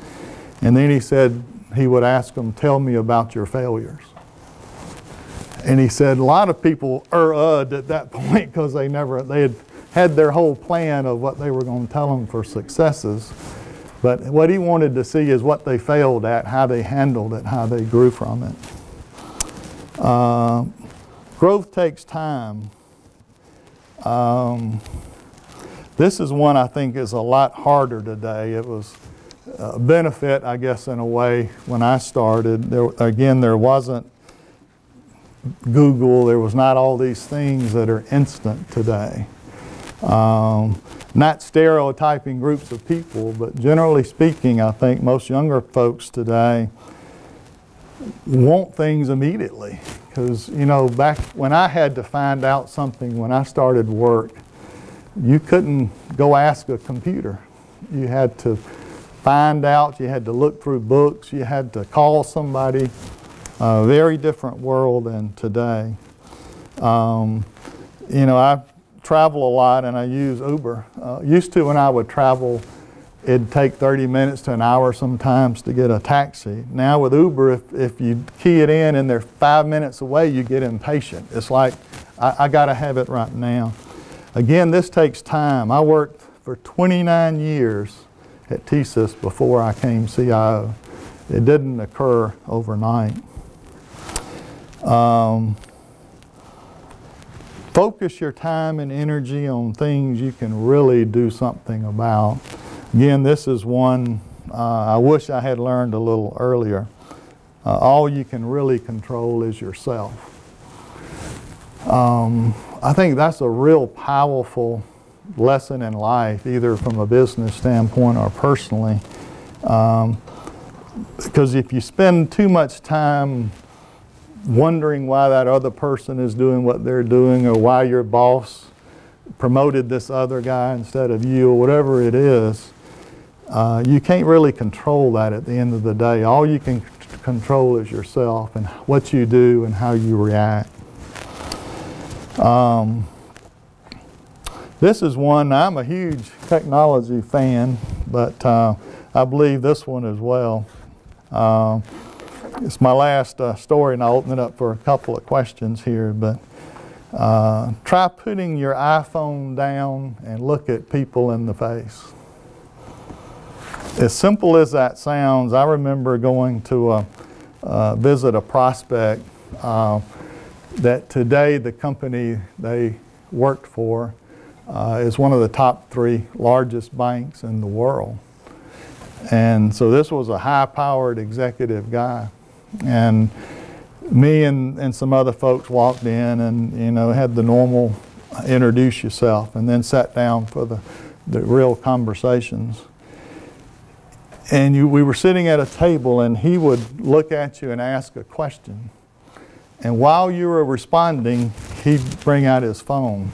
And then he said he would ask them, tell me about your failures. And he said a lot of people at that point because they had their whole plan of what they were going to tell them for successes. But what he wanted to see is what they failed at, how they handled it, how they grew from it. Growth takes time. This is one I think is a lot harder today. It was a benefit, I guess, in a way when I started. There wasn't Google, there was not all these things that are instant today. Not stereotyping groups of people, but generally speaking, I think most younger folks today want things immediately. Because, you know, back when I had to find out something when I started work, you couldn't go ask a computer. You had to find out, you had to look through books, you had to call somebody. A very different world than today. You know, I travel a lot and I use Uber. Used to, when I would travel, it'd take 30 minutes to an hour sometimes to get a taxi. Now with Uber, if you key it in and they're 5 minutes away, you get impatient. It's like, I gotta have it right now. Again, this takes time. I worked for 29 years at TSYS before I came CIO. It didn't occur overnight. Focus your time and energy on things you can really do something about. Again, this is one I wish I had learned a little earlier. All you can really control is yourself. I think that's a real powerful lesson in life, either from a business standpoint or personally. Because if you spend too much time wondering why that other person is doing what they're doing, or why your boss promoted this other guy instead of you, or whatever it is, you can't really control that at the end of the day. All you can control is yourself and what you do and how you react. This is one, I'm a huge technology fan, but I believe this one as well. It's my last story, and I'll open it up for a couple of questions here, but try putting your iPhone down and look at people in the face. As simple as that sounds, I remember going to visit a prospect that today the company they worked for is one of the top 3 largest banks in the world. And so this was a high-powered executive guy. And me and some other folks walked in and, you know, had the normal introduce yourself, and then sat down for the real conversations. And we were sitting at a table, and he would look at you and ask a question. And while you were responding, he'd bring out his phone.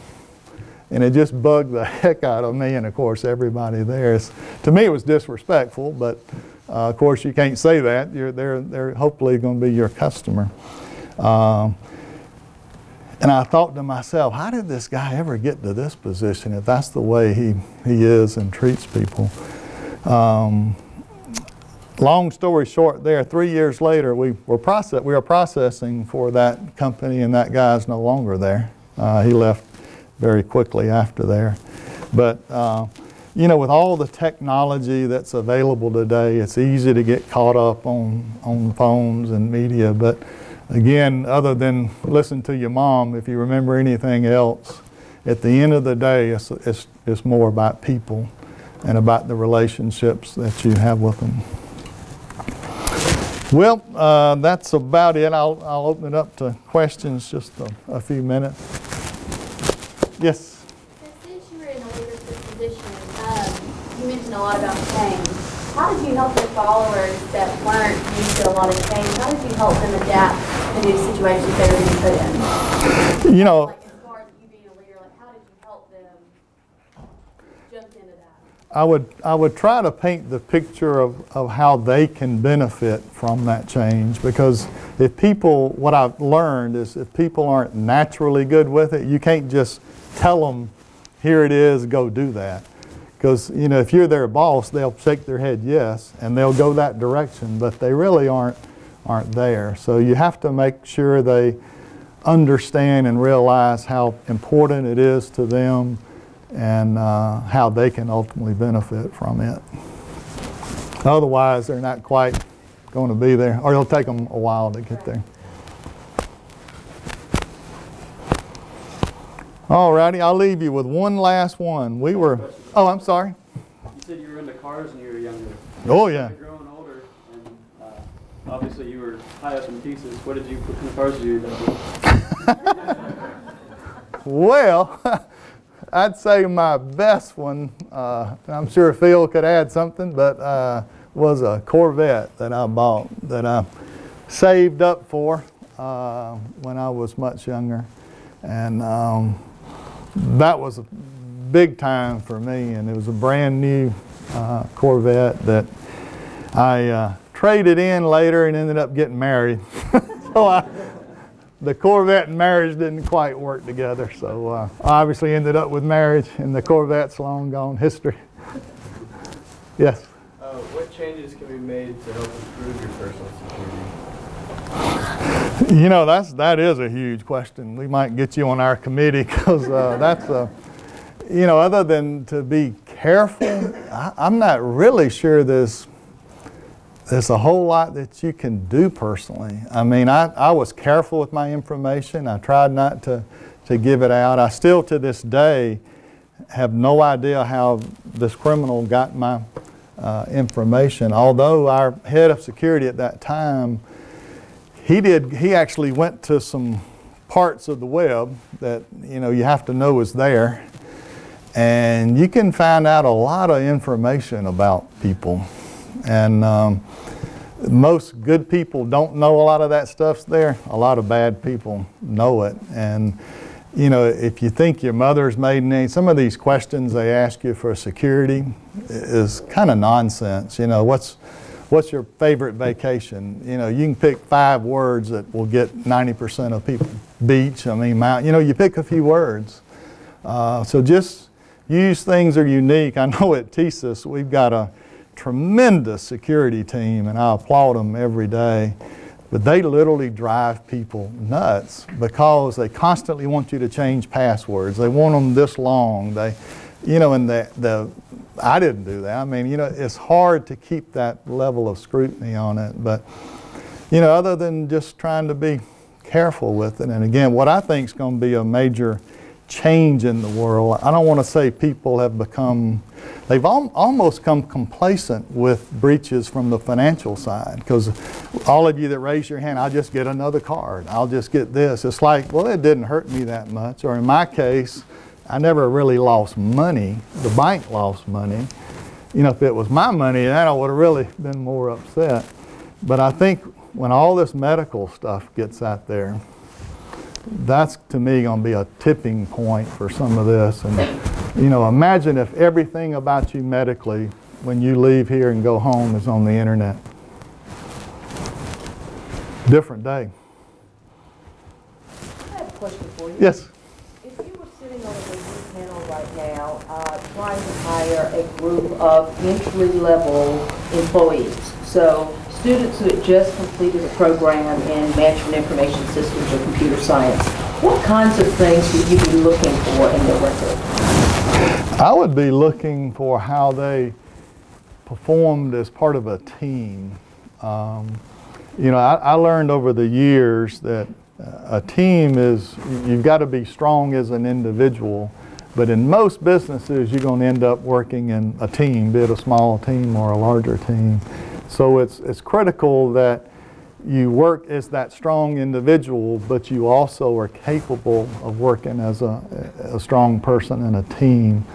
And it just bugged the heck out of me and, of course, everybody there. To me, it was disrespectful, but of course, you can't say that. They're hopefully going to be your customer. And I thought to myself, how did this guy ever get to this position if that's the way he is and treats people? long story short there, 3 years later, we were processing for that company, and that guy's no longer there. He left very quickly after there. But, you know, with all the technology that's available today, it's easy to get caught up on phones and media. But again, other than listen to your mom, if you remember anything else, at the end of the day, it's more about people and about the relationships that you have with them. Well, that's about it. I'll open it up to questions just a few minutes. Yes? Since you were in a leadership position, you mentioned a lot about change. How did you help your followers that weren't used to a lot of change? How did you help them adapt to new situations they were being put in? You know, like as far as you being a leader, like how did you help them jump into that? I would try to paint the picture of how they can benefit from that change, because if people, what I've learned is if people aren't naturally good with it, you can't just tell them, here it is, go do that. Because, you know, if you're their boss, they'll shake their head yes, and they'll go that direction, but they really aren't there. So you have to make sure they understand and realize how important it is to them, and how they can ultimately benefit from it. Otherwise, they're not quite going to be there, or it'll take them a while to get there. All righty, I'll leave you with one last one. We were, oh, I'm sorry. You said you were into cars when you were younger. Oh, yeah. You're growing older, and obviously you were high up in TSYS. What kind of cars did you end up with? Well, I'd say my best one, I'm sure Phil could add something, but was a Corvette that I bought, that I saved up for when I was much younger. And that was a big time for me, and it was a brand new Corvette that I traded in later and ended up getting married. So the Corvette and marriage didn't quite work together, so I obviously ended up with marriage, and the Corvette's long gone history. Yes? What changes can be made to help improve your personal security? You know, that is a huge question. We might get you on our committee, because that's a, you know, other than to be careful, I'm not really sure there's a whole lot that you can do personally. I mean, I was careful with my information. I tried not to give it out. I still, to this day, have no idea how this criminal got my information. Although our head of security at that time, he actually went to some parts of the web that, you know, you have to know is there. And you can find out a lot of information about people. And most good people don't know a lot of that stuff's there. A lot of bad people know it. And, you know, if you think your mother's maiden name, some of these questions they ask you for security is kind of nonsense. You know, what's your favorite vacation? You know, you can pick 5 words that will get 90% of people. Beach, I mean, mountain. You know, you pick a few words. So just use things that are unique. I know at TSYS we've got a tremendous security team, and I applaud them every day. But they literally drive people nuts because they constantly want you to change passwords. They want them this long. They, you know, and I didn't do that. I mean, you know, it's hard to keep that level of scrutiny on it. But, you know, other than just trying to be careful with it. And again, what I think is going to be a major change in the world, I don't want to say people have become, they've almost come complacent with breaches from the financial side, because all of you that raise your hand, I'll just get another card, I'll just get this. It's like, well, it didn't hurt me that much. Or in my case, I never really lost money. The bank lost money. You know, if it was my money, then I would have really been more upset. But I think when all this medical stuff gets out there, that's, to me, going to be a tipping point for some of this. And, you know, imagine if everything about you medically, when you leave here and go home, is on the internet. Different day. I have a question for you. Yes? If you were sitting on a review panel right now trying to hire a group of entry-level employees, So students who had just completed a program in management information systems or computer science, what kinds of things would you be looking for in their record? I would be looking for how they performed as part of a team. You know, I learned over the years that a team is, you've got to be strong as an individual, but in most businesses you're going to end up working in a team, be it a small team or a larger team. So it's critical that you work as that strong individual, but you also are capable of working as a strong person in a team.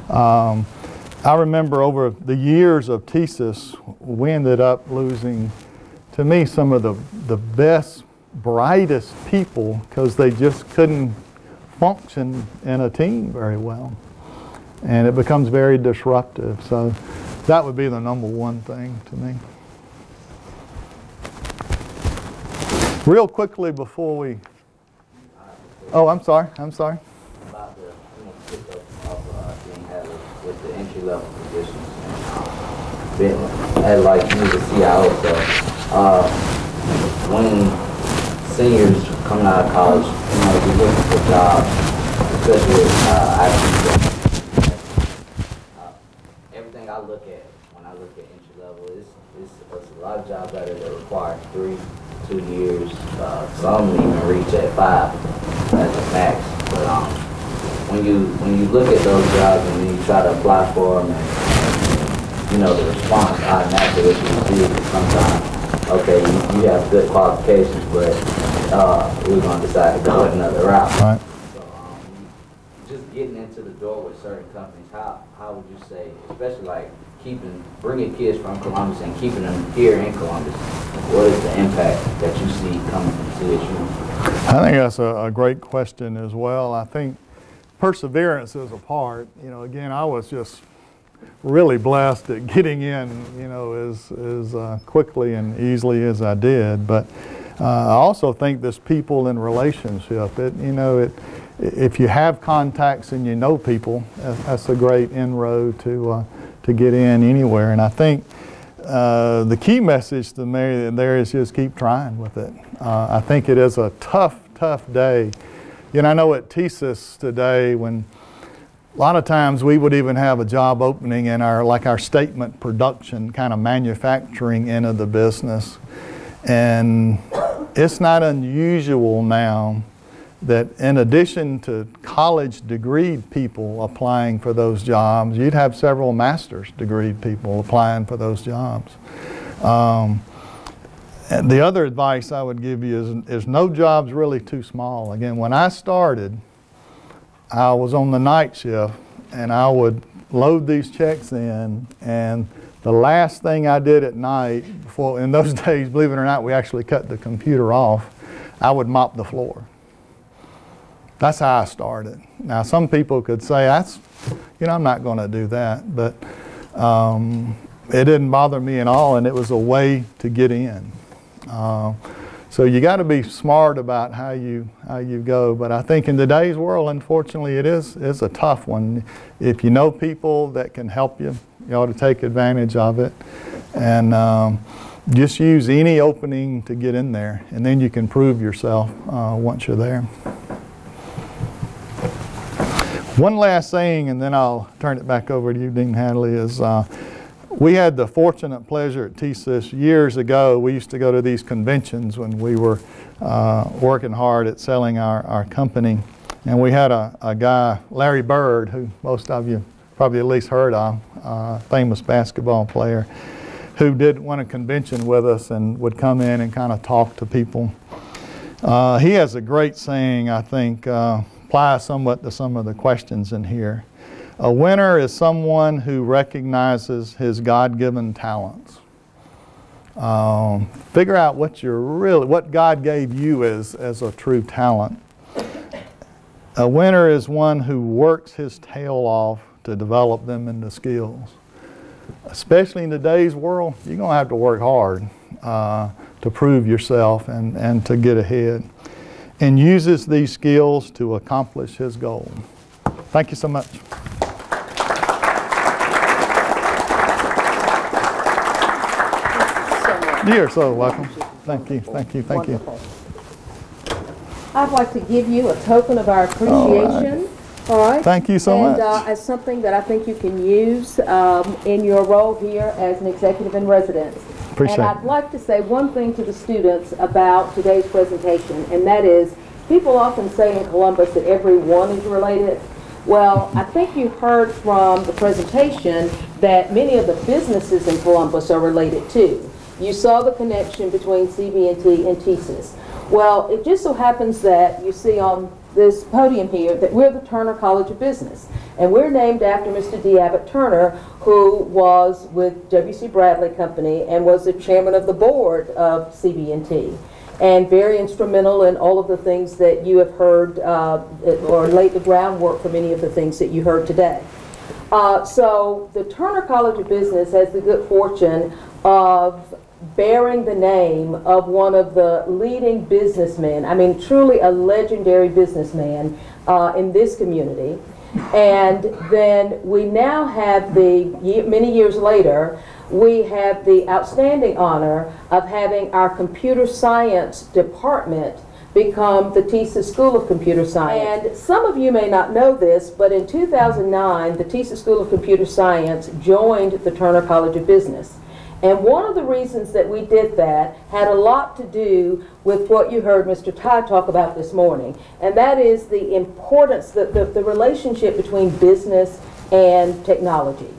I remember over the years of TSYS, we ended up losing, to me, some of the best, brightest people because they just couldn't function in a team very well. And it becomes very disruptive. So that would be the number one thing to me. Real quickly before we, oh, I'm sorry. About the pick up of being had with the entry level positions and being as like you the CIO. So when seniors coming out of college, you know, be looking for jobs, especially IT. Everything I look at when I look at entry level is a lot of jobs out there that require 2 years. Some even reach at 5 as a max. But when you look at those jobs and you try to apply for them, and you know the response automatically that you see sometimes, okay, you have good qualifications, but we're going to decide to go another route. Right. So just getting into the door with certain companies, how would you say, especially like bringing kids from Columbus and keeping them here in Columbus, what is the impact that you see coming from CSU? I think that's a great question as well. I think perseverance is a part. You know, again, I was just really blessed at getting in, you know, as quickly and easily as I did. But I also think this people in relationship. If you have contacts and you know people, that's a great inroad to get in anywhere. And I think the key message to me there is just keep trying with it. I think it is a tough day. You know, I know at TSYS today, when a lot of times we would even have a job opening in our statement production kind of manufacturing end of the business. And it's not unusual now that in addition to college degreed people applying for those jobs, you'd have several master's degreed people applying for those jobs. And the other advice I would give you is no job's really too small. Again, when I started, I was on the night shift and I would load these checks in, and the last thing I did at night, in those days, believe it or not, we actually cut the computer off, I would mop the floor. That's how I started. Now, some people could say, I'm not going to do that, but it didn't bother me at all, and it was a way to get in. So you got to be smart about how you go. But I think in today's world, unfortunately, it is a tough one. If you know people that can help you, you ought to take advantage of it, and just use any opening to get in there, and then you can prove yourself once you're there. One last thing, and then I'll turn it back over to you, Dean Hadley, is we had the fortunate pleasure at TSYS years ago. We used to go to these conventions when we were working hard at selling our company. And we had a guy, Larry Bird, who most of you probably at least heard of, famous basketball player, who did win a convention with us and would come in and kind of talk to people. He has a great saying, I think, applies somewhat to some of the questions in here. A winner is someone who recognizes his God-given talents. Figure out what God gave you as a true talent. A winner is one who works his tail off to develop them into skills. Especially in today's world, you're going to have to work hard to prove yourself and to get ahead. And uses these skills to accomplish his goal. Thank you so much. You're so welcome. Thank you, thank you, thank you. Wonderful. I'd like to give you a token of our appreciation. All right. Thank you so much. And as something that I think you can use in your role here as an executive in residence. Appreciate and I'd it. like to say one thing to the students about today's presentation, and that is, people often say in Columbus that everyone is related. Well, I think you heard from the presentation that many of the businesses in Columbus are related too. You saw the connection between CB&T and TSYS. Well, it just so happens that you see on this podium here that we're the Turner College of Business. And we're named after Mr. D. Abbott Turner, who was with W.C. Bradley Company and was the chairman of the board of CB&T. And very instrumental in all of the things that you have heard, or laid the groundwork for many of the things that you heard today. So the Turner College of Business has the good fortune of bearing the name of one of the leading businessmen, I mean truly a legendary businessman in this community. And then we now have many years later, we have the outstanding honor of having our computer science department become the TSYS School of Computer Science. And some of you may not know this, but in 2009, the TSYS School of Computer Science joined the Turner College of Business. And one of the reasons that we did that had a lot to do with what you heard Mr. Ty talk about this morning, and that is the importance, the relationship between business and technology.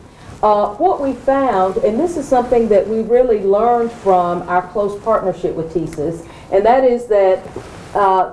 What we found, and this is something that we really learned from our close partnership with TSYS, and that is that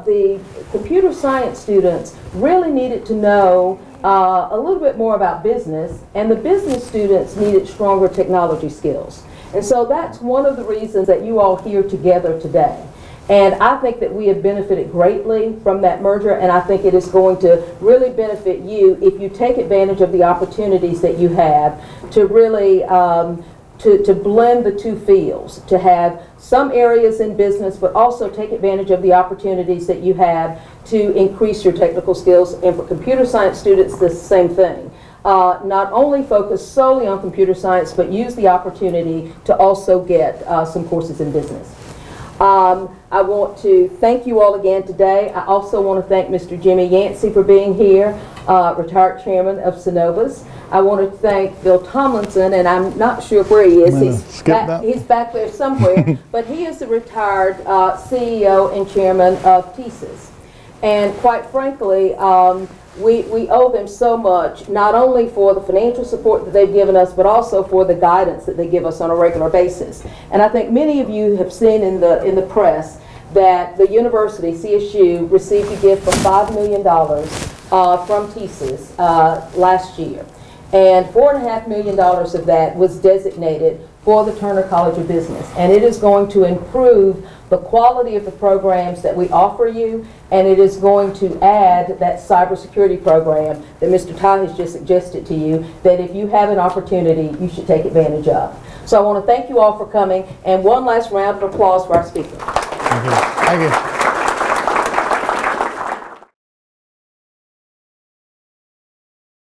the computer science students really needed to know a little bit more about business, and the business students needed stronger technology skills. And so that's one of the reasons that you all here together today. And I think that we have benefited greatly from that merger, and I think it is going to really benefit you if you take advantage of the opportunities that you have to really to blend the two fields, to have some areas in business, but also take advantage of the opportunities that you have to increase your technical skills. And for computer science students, the same thing. Not only focus solely on computer science, but use the opportunity to also get some courses in business. I want to thank you all again today. I also want to thank Mr. Jimmy Yancey for being here, retired chairman of Synovus. I want to thank Bill Tomlinson, and I'm not sure where he is. He's back there somewhere, but he is the retired CEO and chairman of TSYS. And quite frankly, we owe them so much, not only for the financial support that they've given us, but also for the guidance that they give us on a regular basis. And I think many of you have seen in the press that the university, CSU, received a gift of $5 million from TSYS last year. And $4.5 million of that was designated for the Turner College of Business. And it is going to improve the quality of the programs that we offer you, and it is going to add that cybersecurity program that Mr. Ty has just suggested to you, that if you have an opportunity, you should take advantage of. So I want to thank you all for coming, and one last round of applause for our speaker. Thank you. Thank you.